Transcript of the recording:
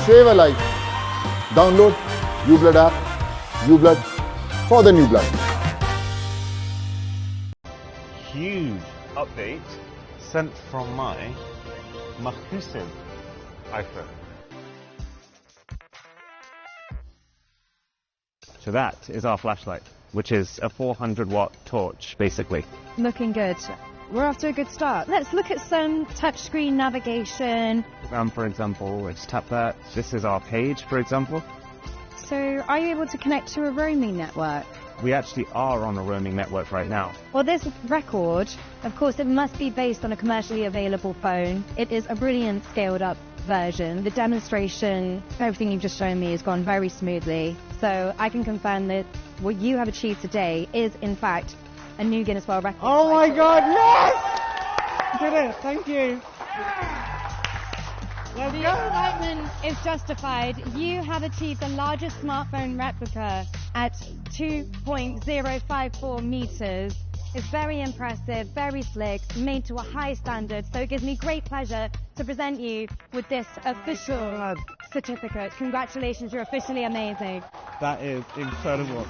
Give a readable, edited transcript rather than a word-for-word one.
Save a life. Download uBlood app. uBlood for the new blood. Huge update sent from my massive iPhone. So that is our flashlight, which is a 400-watt torch, basically. Looking good. We're off to a good start. Let's look at some touchscreen navigation. For example, let's tap that. This is our page, for example. So, are you able to connect to a roaming network? We actually are on a roaming network right now. Well, this record, of course, it must be based on a commercially available phone. It is a brilliant scaled-up version. The demonstration, everything you've just shown me, has gone very smoothly. So, I can confirm that what you have achieved today is, in fact, a new Guinness World Record. Oh my God, yes! Did it, thank you. Let's The go. excitement is justified. You have achieved the largest smartphone replica at 2.054 meters. It's very impressive, very slick, made to a high standard. So it gives me great pleasure to present you with this official certificate. Congratulations, you're officially amazing. That is incredible.